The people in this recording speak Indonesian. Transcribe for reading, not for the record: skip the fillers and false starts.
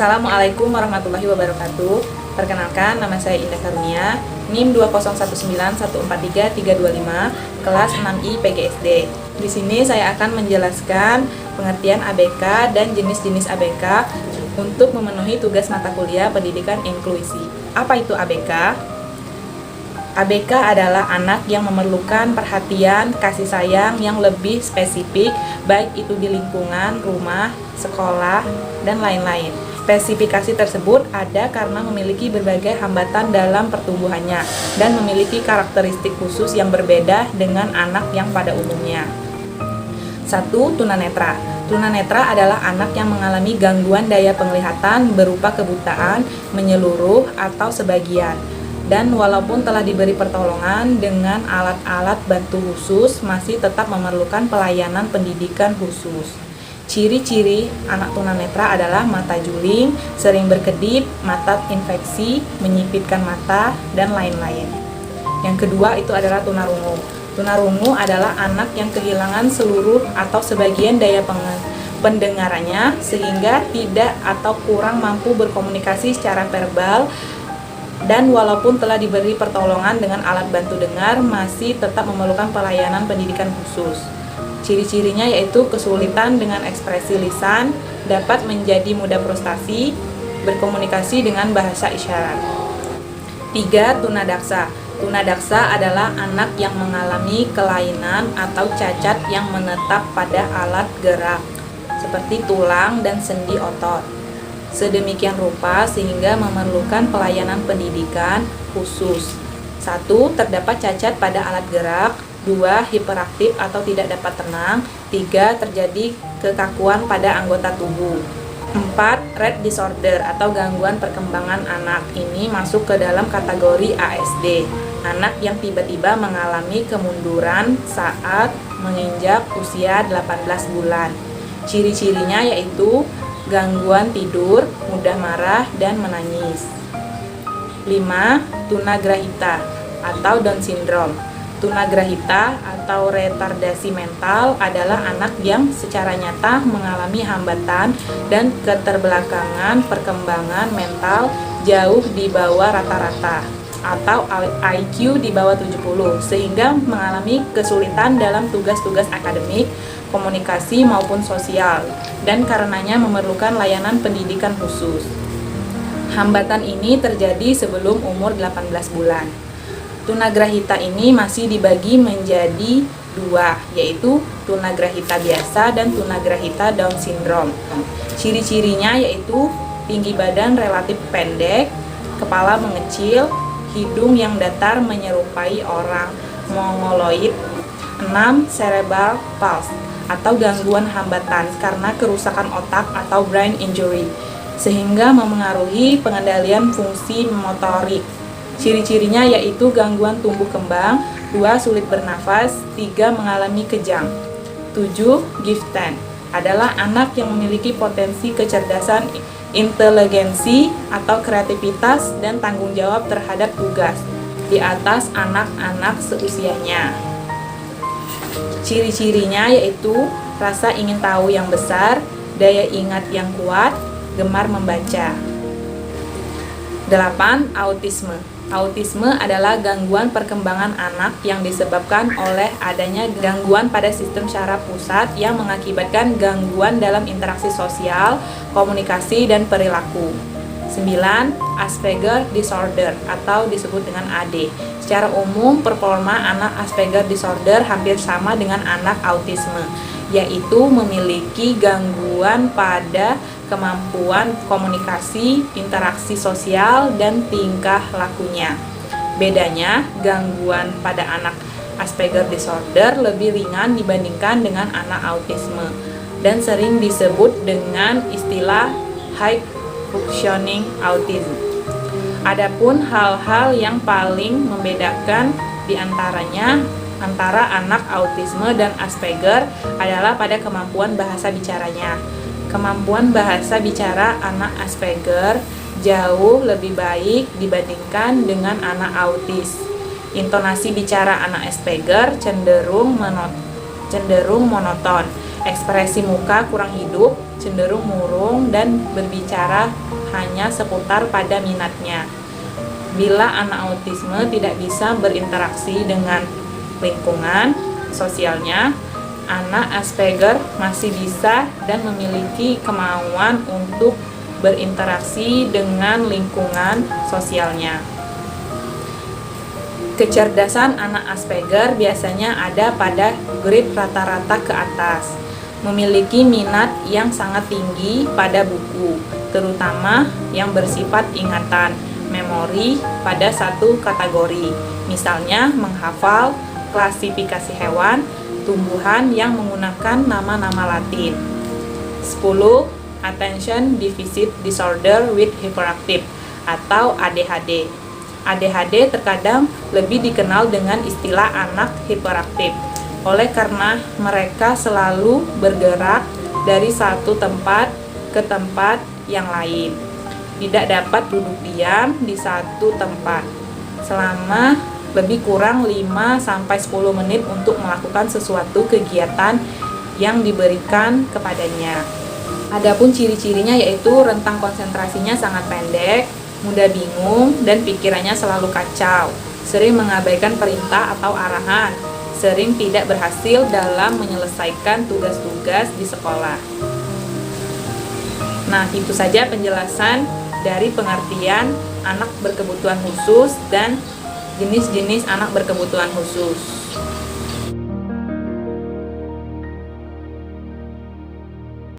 Assalamualaikum warahmatullahi wabarakatuh. Perkenalkan, nama saya Indah Karunia, NIM 201914325, kelas 6I PGSD. Di sini saya akan menjelaskan pengertian ABK dan jenis-jenis ABK untuk memenuhi tugas mata kuliah pendidikan inklusi. Apa itu ABK? ABK adalah anak yang memerlukan perhatian, kasih sayang yang lebih spesifik, baik itu di lingkungan, rumah, sekolah, dan lain-lain. Spesifikasi tersebut ada karena memiliki berbagai hambatan dalam pertumbuhannya dan memiliki karakteristik khusus yang berbeda dengan anak yang pada umumnya. 1. Tunanetra. Tunanetra adalah anak yang mengalami gangguan daya penglihatan berupa kebutaan, menyeluruh, atau sebagian. Dan walaupun telah diberi pertolongan dengan alat-alat bantu khusus, masih tetap memerlukan pelayanan pendidikan khusus. Ciri-ciri anak tunanetra adalah mata juling, sering berkedip, mata infeksi, menyipitkan mata, dan lain-lain. Yang kedua itu adalah tunarungu. Tunarungu adalah anak yang kehilangan seluruh atau sebagian daya pendengarannya sehingga tidak atau kurang mampu berkomunikasi secara verbal, dan walaupun telah diberi pertolongan dengan alat bantu dengar, masih tetap memerlukan pelayanan pendidikan khusus. Ciri-cirinya yaitu kesulitan dengan ekspresi lisan, dapat menjadi mudah frustasi, berkomunikasi dengan bahasa isyarat. 3. Tunadaksa. Tunadaksa adalah anak yang mengalami kelainan atau cacat yang menetap pada alat gerak, seperti tulang dan sendi otot. Sedemikian rupa sehingga memerlukan pelayanan pendidikan khusus. 1. Terdapat cacat pada alat gerak. 2. Hiperaktif atau tidak dapat tenang. 3. Terjadi kekakuan pada anggota tubuh. 4. Rett disorder atau gangguan perkembangan anak. Ini masuk ke dalam kategori ASD. Anak yang tiba-tiba mengalami kemunduran saat menginjak usia 18 bulan. Ciri-cirinya yaitu gangguan tidur, mudah marah, dan menangis. 5. Tunagrahita atau Down syndrome. Tunagrahita atau retardasi mental adalah anak yang secara nyata mengalami hambatan dan keterbelakangan perkembangan mental jauh di bawah rata-rata atau IQ di bawah 70 sehingga mengalami kesulitan dalam tugas-tugas akademik, komunikasi maupun sosial, dan karenanya memerlukan layanan pendidikan khusus. Hambatan ini terjadi sebelum umur 18 bulan. Tunagrahita ini masih dibagi menjadi dua, yaitu tunagrahita biasa dan tunagrahita Down syndrome. Ciri-cirinya yaitu tinggi badan relatif pendek, kepala mengecil, hidung yang datar menyerupai orang mongoloid. 6. Cerebral palsy atau gangguan hambatan karena kerusakan otak atau brain injury, sehingga memengaruhi pengendalian fungsi motorik. Ciri-cirinya yaitu gangguan tumbuh kembang, 2. Sulit bernafas, 3. Mengalami kejang. 7. Gifted adalah anak yang memiliki potensi kecerdasan, inteligensi atau kreativitas dan tanggung jawab terhadap tugas di atas anak-anak seusianya. Ciri-cirinya yaitu rasa ingin tahu yang besar, daya ingat yang kuat, gemar membaca. 8. Autisme. Autisme adalah gangguan perkembangan anak yang disebabkan oleh adanya gangguan pada sistem syaraf pusat yang mengakibatkan gangguan dalam interaksi sosial, komunikasi, dan perilaku. 9. Asperger disorder atau disebut dengan AD. Secara umum, performa anak Asperger disorder hampir sama dengan anak autisme, yaitu memiliki gangguan pada kemampuan komunikasi, interaksi sosial, dan tingkah lakunya. Bedanya, gangguan pada anak Asperger disorder lebih ringan dibandingkan dengan anak autisme dan sering disebut dengan istilah high functioning autism. Adapun hal-hal yang paling membedakan diantaranya antara anak autisme dan Asperger adalah pada kemampuan bahasa bicaranya. Kemampuan bahasa bicara anak Asperger jauh lebih baik dibandingkan dengan anak autis. Intonasi bicara anak Asperger cenderung monoton, Ekspresi muka kurang hidup, cenderung murung, dan berbicara hanya seputar pada minatnya. Bila anak autisme tidak bisa berinteraksi dengan lingkungan sosialnya, anak Asperger masih bisa dan memiliki kemauan untuk berinteraksi dengan lingkungan sosialnya. Kecerdasan anak Asperger biasanya ada pada grade rata-rata ke atas, memiliki minat yang sangat tinggi pada buku, terutama yang bersifat ingatan, memori pada satu kategori, misalnya menghafal klasifikasi hewan, tumbuhan yang menggunakan nama-nama Latin. 10. Attention Deficit Disorder with Hyperactive atau ADHD. ADHD terkadang lebih dikenal dengan istilah anak hiperaktif, oleh karena mereka selalu bergerak dari satu tempat ke tempat yang lain, tidak dapat duduk diam di satu tempat selama lebih kurang 5-10 menit untuk melakukan sesuatu kegiatan yang diberikan kepadanya. Adapun ciri-cirinya yaitu rentang konsentrasinya sangat pendek, mudah bingung, dan pikirannya selalu kacau, sering mengabaikan perintah atau arahan, sering tidak berhasil dalam menyelesaikan tugas-tugas di sekolah. Nah, itu saja penjelasan dari pengertian anak berkebutuhan khusus dan jenis-jenis anak berkebutuhan khusus.